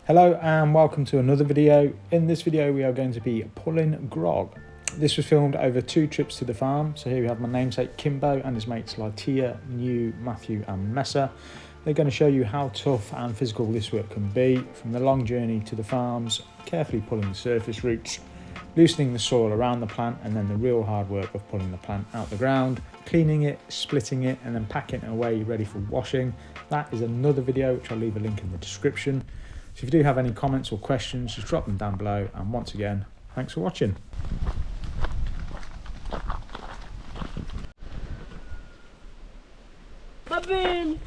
Hello and welcome to another video. In this video we are going to be pulling grog. This was filmed over 2 trips to the farm. So here we have my namesake Kimbo and his mates Latia, New, Matthew and Messa. They're going to show you how tough and physical this work can be, from the long journey to the farms, carefully pulling the surface roots, loosening the soil around the plant, and then the real hard work of pulling the plant out the ground, cleaning it, splitting it and then packing it away ready for washing. That is another video which I'll leave a link in the description. So if you do have any comments or questions, just drop them down below. And once again, thanks for watching. Babin!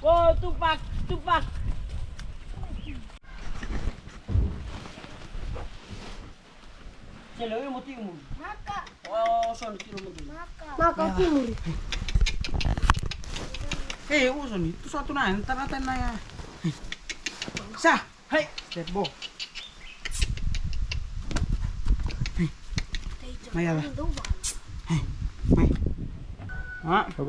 Oh, tupak! Sila yung muti mo. Maka. Oh, son kilo mo. Maka timur. Hey, uson itu satu na, natin na ya. Sa, hey, step bo. Hey, maya lah. Hey, may. Ah, Okay,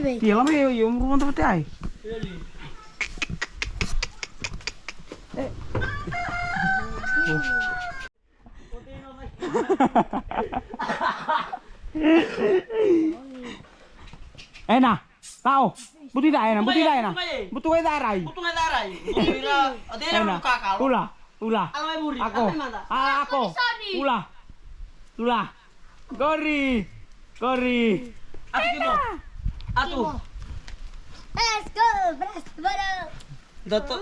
wait. Iya, lama ya, yung rumah tempat ay. Na, tao. Buti tayo na. Buti kayo daray. Ula. Ako. Ula. Gori. Atu. Let's go, Dato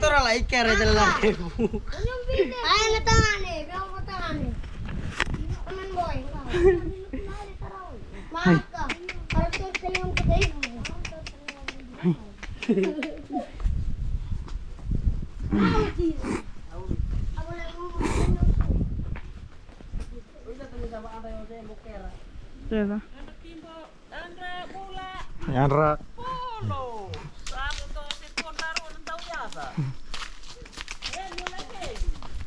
ra like kare jala. Ayo na tangane, bilang mo tangane. Aman boy. Maka. Harap to sa yung today. Yanra. Polo. Sabi to si Pondaro ng tao yata. Yan yung lagi.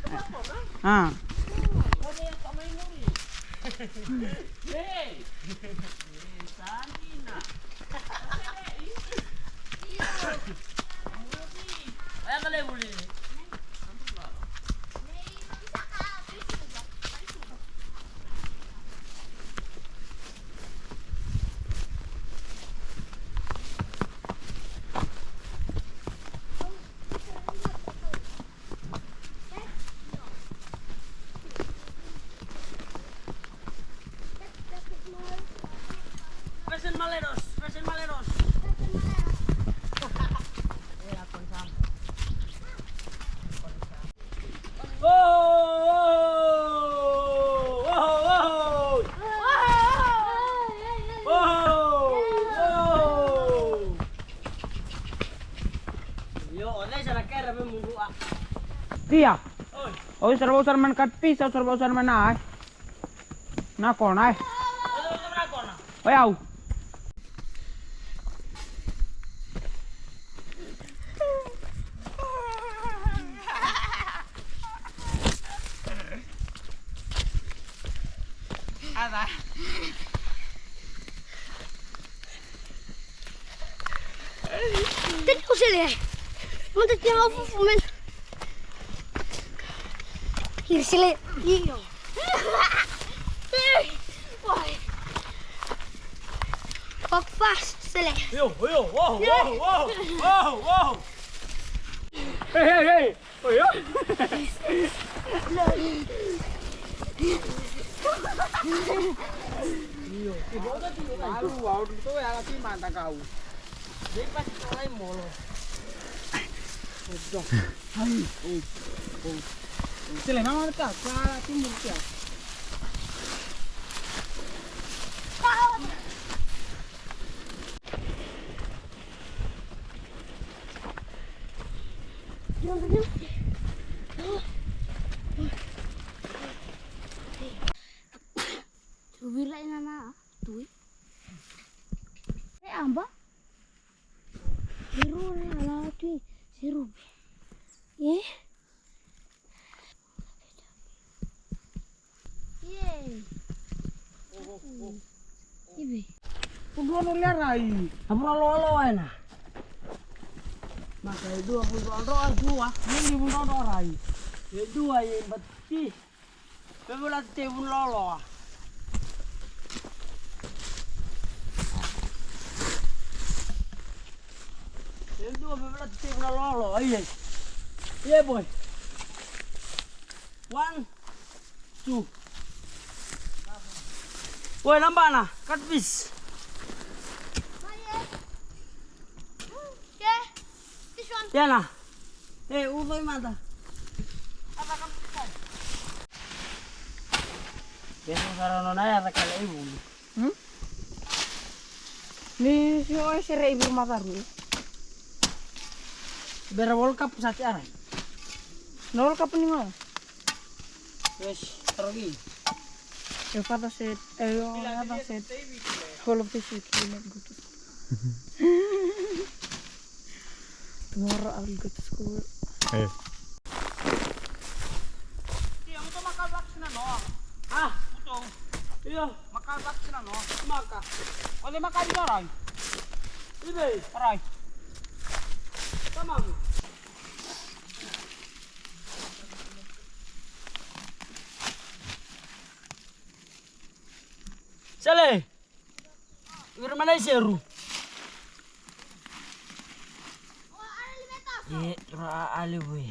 Kapag na? Ah. Kami ang kamay mo rin. Hey! Saan na? Ayan ka lang muli. Resen maleros. Dia. Oh, serba man katpis, serba man na. Na kona. Ayaw. Ada. Dit ko sila. Want het jou voor men. Hier sila. Hier. Pak vast, sila. Yo, wow. Hey. Oh ja. Wow, itu ya lagi mantap kau. Dia pasti mulai molo. Hai. Sila nama tak, salah timur ya. Bila na tuwi. Amba? Siru ala tuwi, siru. Yeah. Yay. Ibe. Pundua no lerai. Apura lo ena. Maka dua pundua dua. Ini pundua rai. Dua yang beti. Bebelat tebun lolo. Dua bebelat tebun lolo. Iya. Iya boy. 1, 2. Woi nambah na, cut fish. Yeah. This one. Ya na. Uloy mata. Apa kamu kai? Besok sarono na ya kala ibu. Ni siyo si Ray ibu mataru. Bera World Cup sati arai. Nol kapan ni mau? Wes, tarugi. Your father said, your mother said, all of this week you will not go to school. Tomorrow I will go to school. Hey. Tiang to makalbak sina no. Ah, betul. Iya, makalbak sina no. Maka. Oleh makan di arai. Ibe, arai. Tamam. Sale. Ibu mana seru? Ra ali boy.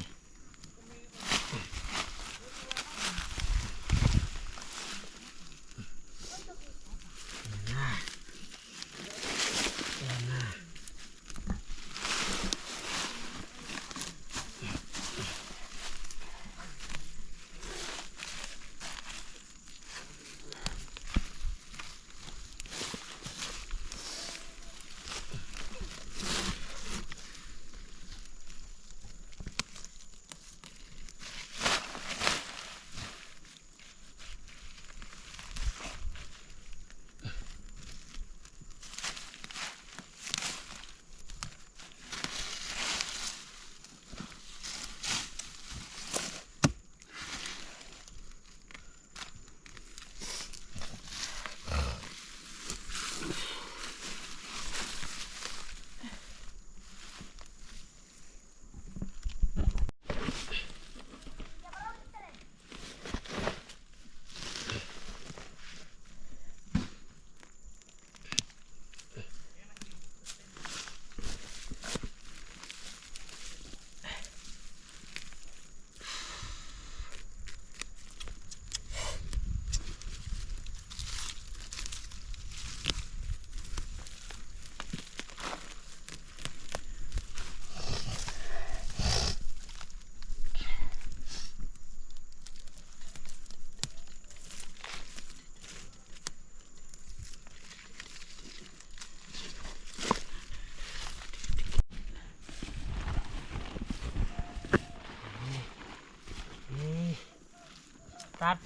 Start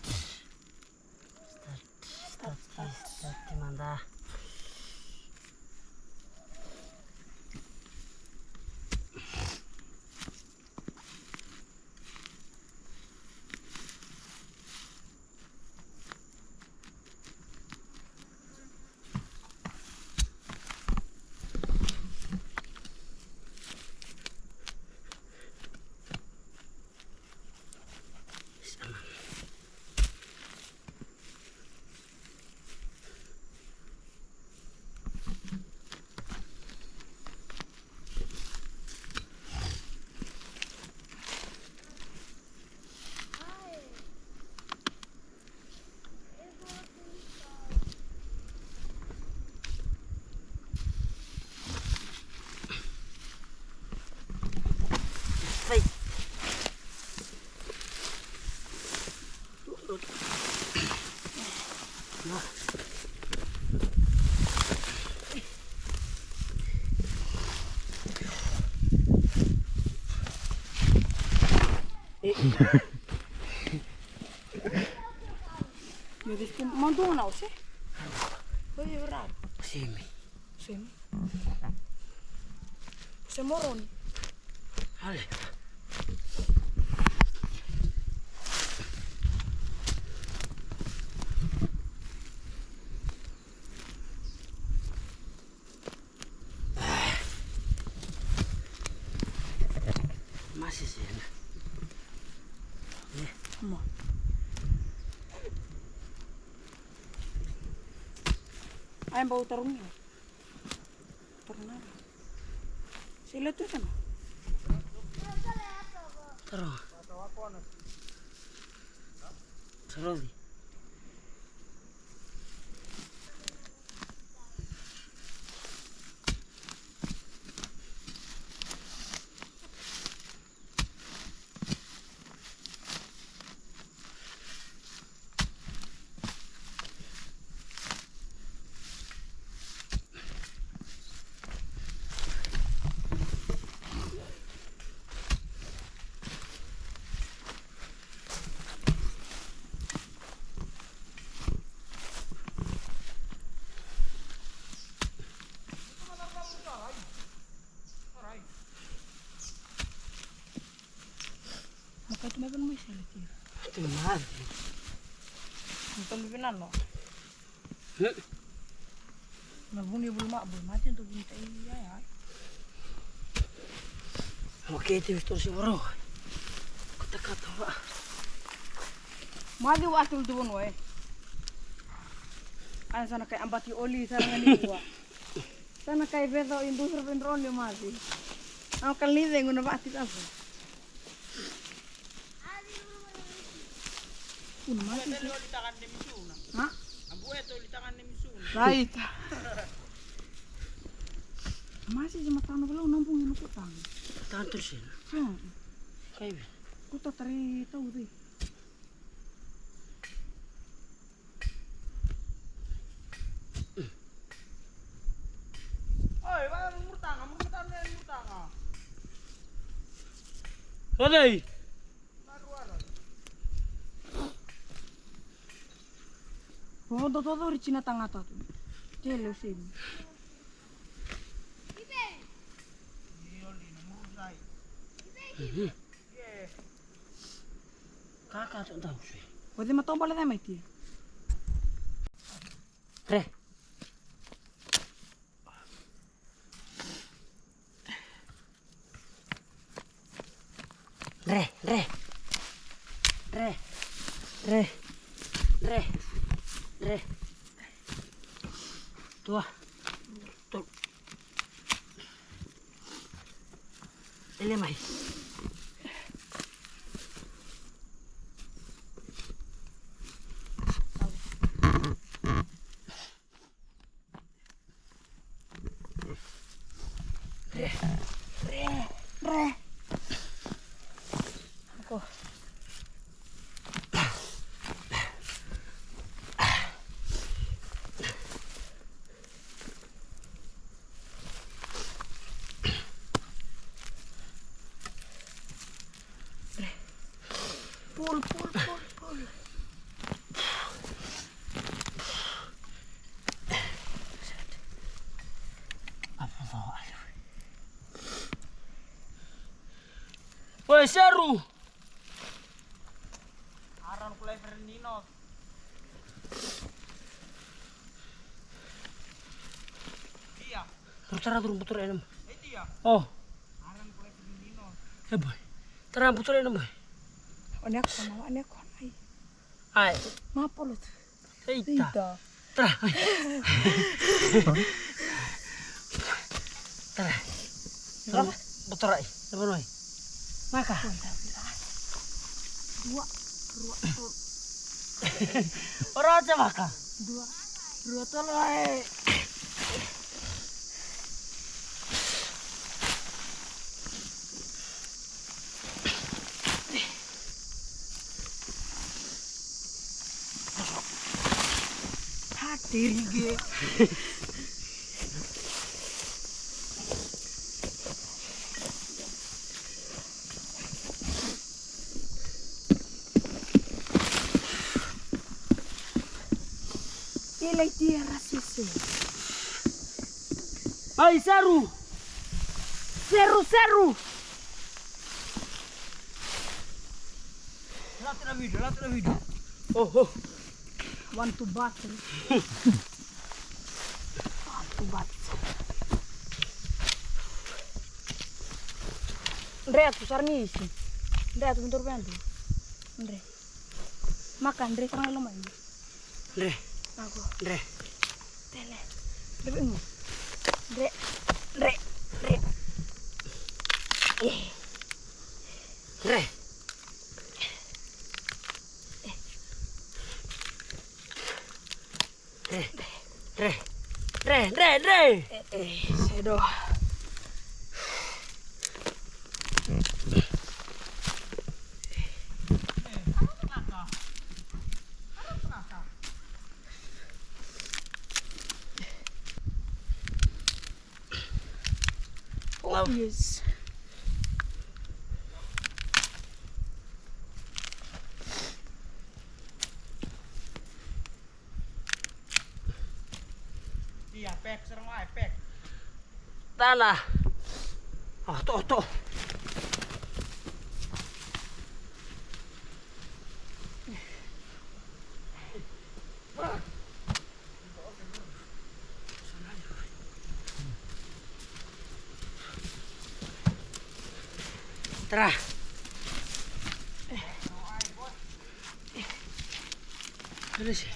di mana? Jadi mantu na sih? Oh iya benar. Semi. Sim. Semoron. Ale. Masih sih. Mau. Ayam bau tarungnya. Tarung apa? Sila tu kan? Tarung. Tarung. Maka itu makan mui sila tu. Itu mahal. Untuk bibinan lo. Nabuni belum mati untuk bunyi tak iya ya. Oke, itu terus baru. Kata-kata pak. Madi waktu tu pun wae. Ana sana kayak ambati oli sana ngani gua. Sana kayak beto industri petrol masih. Aku kan lihat guna pasti apa. Masih. Hah? Right. Masih cuma tahun belum nampung yang utang. Tahan terus ya. Kayak Aku tak tahu deh. Oi, bang murtanga. Odei. Oh, todo ricina tangata tu. Jelo sini. Kakak tak tahu sih. Pode matar bola da mãe. Re. Tua. Tuh. Ele mai. Re. Ako. Pull. Apa bawa? Woi, seru. Aran kulai Fernino. Iya. Putar enam. Iya. Oh. Aran kulai Fernino. Boy. Tara putar enam boy. Ani ako. Ai. Mapolot. Eita. Tara. Tara. Tara. Putar ai. Lepas noi. Maka. Dua. Orang aja maka. Dua tolong. Hadir ge. Ele dia rasise. Ai, seru. Latih video. Oh. Want to battle. Andre, tu sarmisi. Andre, tu bentur bentur. Andre. Makan, Andre, serang lumayan. Andre. Aku. Andre. Tele. Andre, bingung. Andre. Andre. Andre. Andre. Andre. Sedo. Oh, yes. Iya, pek serang wae, pek. Tanah. Ah, tuh. Tara. Terus.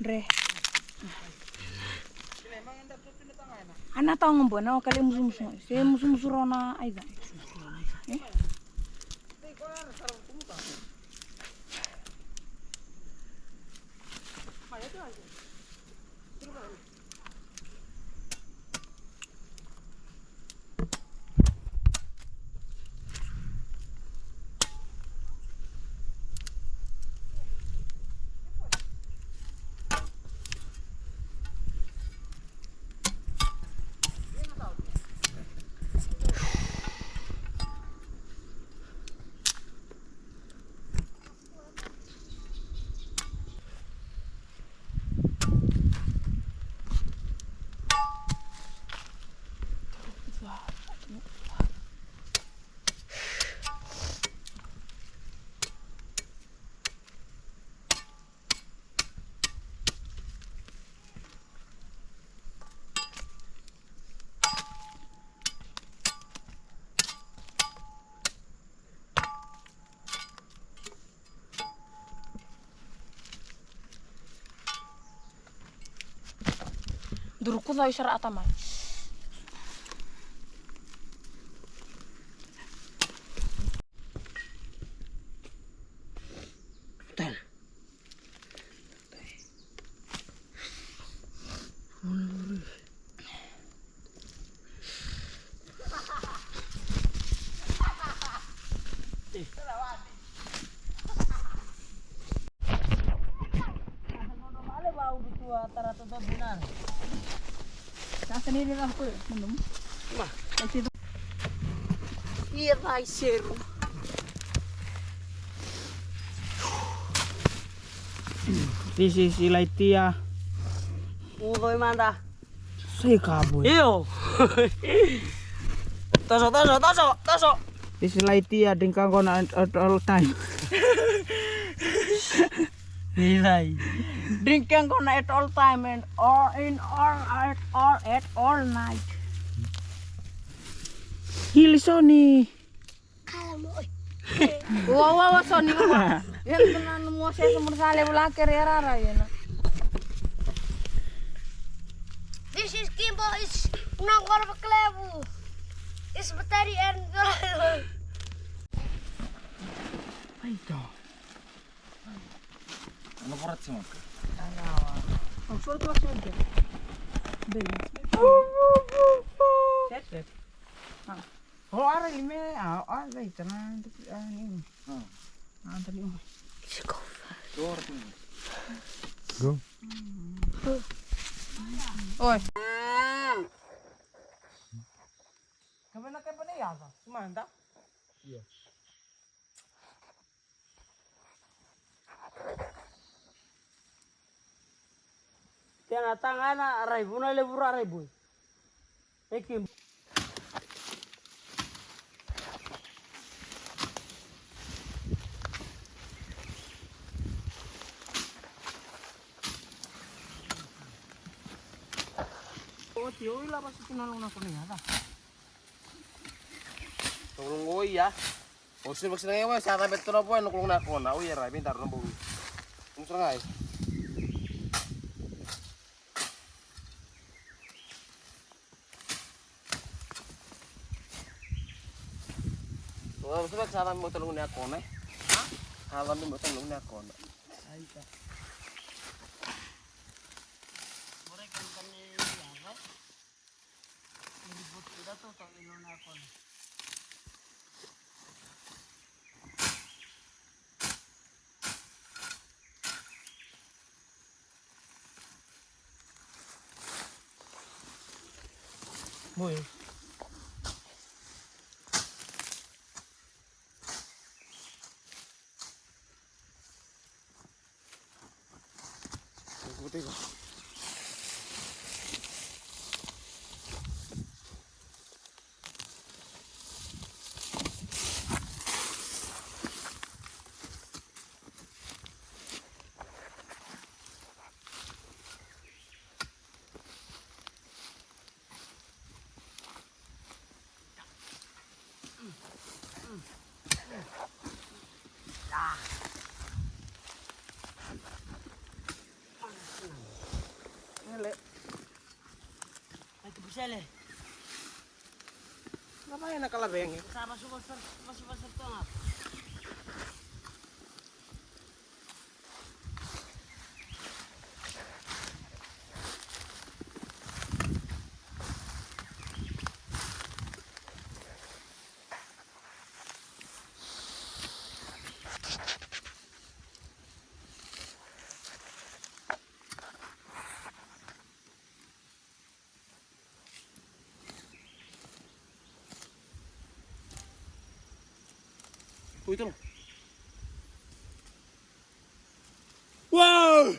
Andre. Anak tahu ngembon, nak kali musuh-musuh. Saya musuh-musuh rona aja. Durku tahu isyarat atama. Tan. Nah, sendiri lah aku minum. Mah, Kasih tu. iya Kaiser. Sisi laitia. Utoy manda. Sei kaboy. Iyo. Toso. Sisi laitia dingkang kona at all time. Nilai. Drink yang kau at all time and at all night. Hilisoni. Kalau mau. Wow, Sony. Yang kena nemu saya semur sale belakir ya rara ya na. This is Kimbo is nongkor beklebu. Is betari and Aito. Ano porat sih mak? Oh, suatu saja. Beli. Set. Oh, ada lima, ada itu nanti ini. Nanti ini. Go. Oi. Kapan nak kapan ya? Mantap. Iya. Tiada tangan arai pun lebur arai boy. Ekim. Oh, tioi lah pasti tunalong nak ni ada. Tolong gue ya. Oh, sih maksudnya gue saya betul apa yang nukulung nakon. Oh iya, Rai, pintar nomor. Musuh ngai. Oh, maksudnya saya mau tolong nakon eh. Hah? Saya mau tolong nakon. Aita. Mereka kami apa? Ini buat kita tuh tak minum nakon. Boy. Putih kok. Ele. Itu bisa le. Ngapain nak kalabeng? Sama masuk besar tuh ngap. Oh, itu loh. Wow!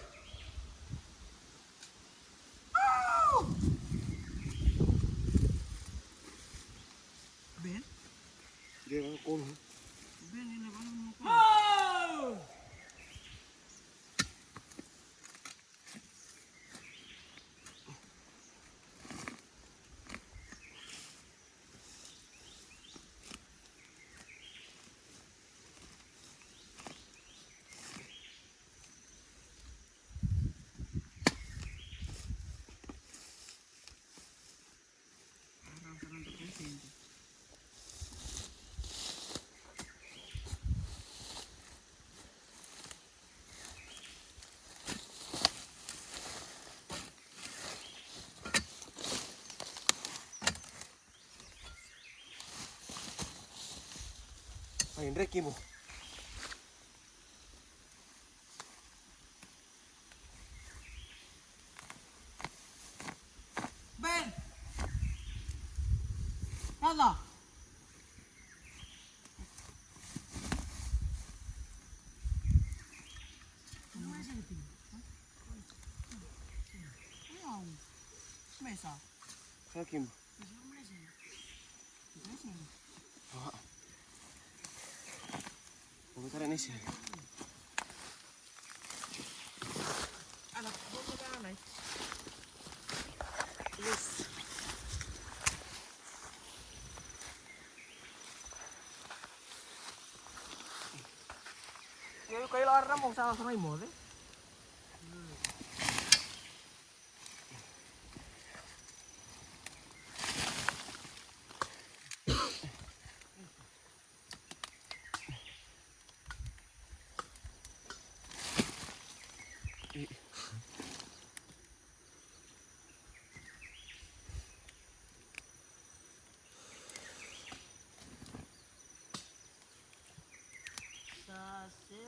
Ben? Dia ngakon. Ben ini kan mau. Main reki mo. Ben. Ada. Mesa. Kaki mo. Oh, tarik ni sih. Anak, bawa ke anak. Yes. Ngayon kayo lang na mo sa samay mo, eh? Ika,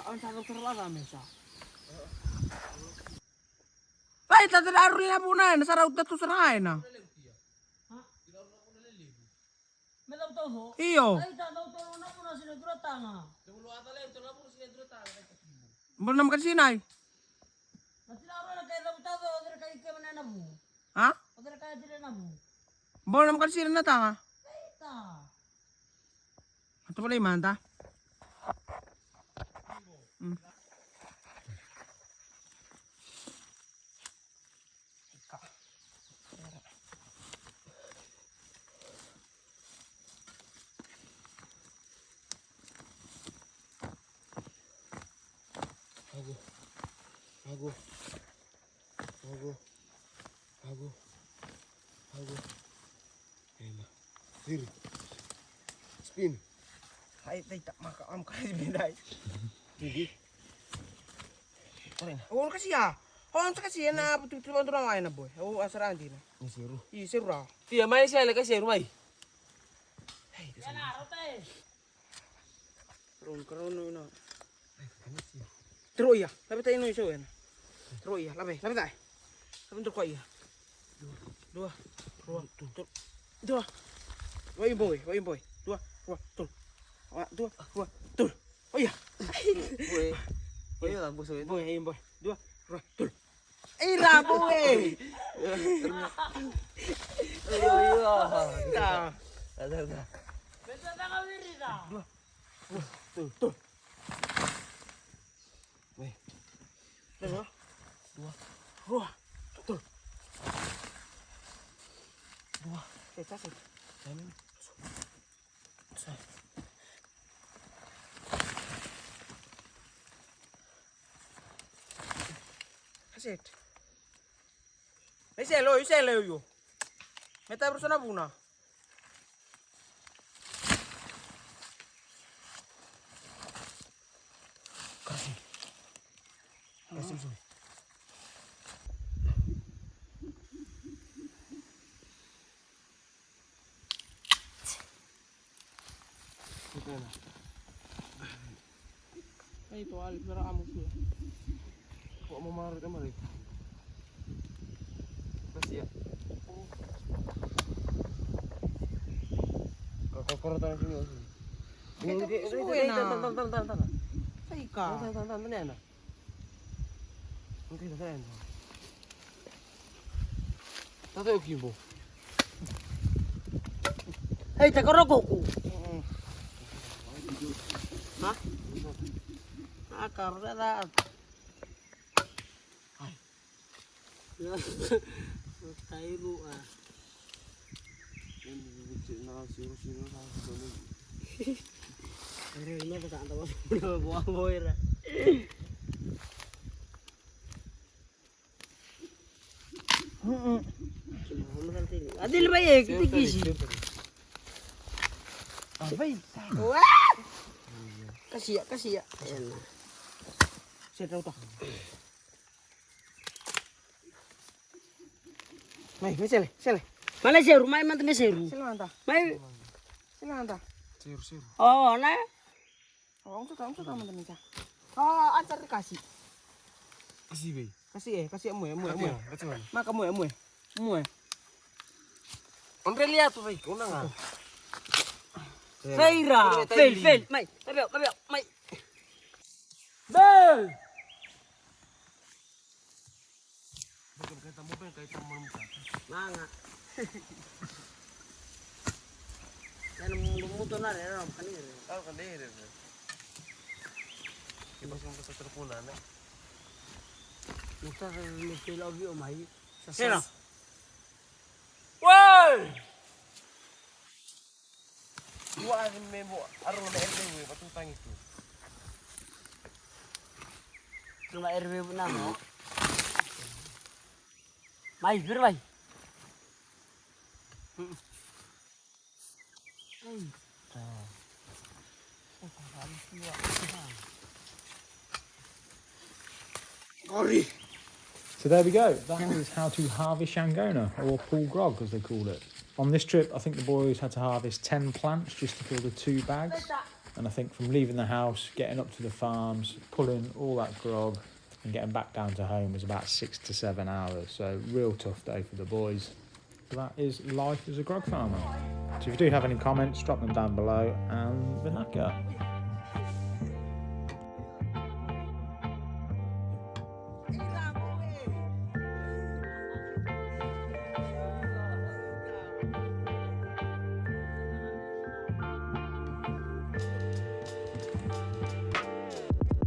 ang sarap sarap mesa. Vai, tätä arria punainen, sarautta tu saraina. Meillä on toho. Iyo. Ei tää on toho napuna sinne turotanga. Bolna makan sinai. Mä sillä arroilla kerran, mutta toho otere kaikkea menee nabu. Ha? Otere kaikkea nabu. Bolna makan sinai na tanga. Ei tää. Atau boleh manta? Eima. Siri. Spin. Hai, tak maka am kasi bidai. Tinggi. Keren. Oh, kasi ya. Oh, kasi na putu-putu orang lain na boy. Oh, asara andi na. Ini seru. Iya, seru lah. Iya, mai saya lagi seru mai. Yan na, rote. Keron no. Terus ya, tapi tayo no iso yan. Terus ya, labi tayo. Labi terus ko iya. Dua. Wait boy. Dua. Oh iya. Boy lah bos itu. Boy. Dua. Tul. Ira boy. Iya. Ta. Ada. Benta tanga wirita. Tul. Weh. Dua. Tul. Dua. Set. Kaset. Iselo yo. Meta persona buna. Kasih sih. Itu alif beramu sih. Kok mau marah kemari? Kasih ya. Kokor tanah sini. Tan. Saika. Tan enak. Oke, tan. Tato yung kimbo. Hei, teka rokoku. Hah? Akar dah. Tairu ah. Aduh, ini tak tahu buah boira. Adil baik, tinggi. Wah! Kasih ya. Saya tahu tak. Mai, sele. Mana seru, mai mantan seru. Sele manta. Mai, Seru. oh, nah. Oh, suka manta minta. Oh, antar kasih. Kasih be. Kasih mu. Kasih mana? Maka mu. Onre lihat tuh baik. Una nggak? Feira, fel. Mai, tabiau, mai. Bel. Bukan kata mobil kayak tamu muka. Manga. Dan mutu na rin, kanir. Tahu kan deh. Kita langsung ke terpunan. Musta mesti lagi omai. Sena. Woi. Gua akan membo arung na RW patutang itu. Cuma RW benar, no? Mai, berbai. Kori. So there we go. That is how to harvest yagona, or pool grog as they call it. On this trip, I think the boys had to harvest 10 plants just to fill the 2 bags. And I think from leaving the house, getting up to the farms, pulling all that grog and getting back down to home was about 6 to 7 hours. So real tough day for the boys. But that is life as a grog farmer. So if you do have any comments, drop them down below, and vinaka.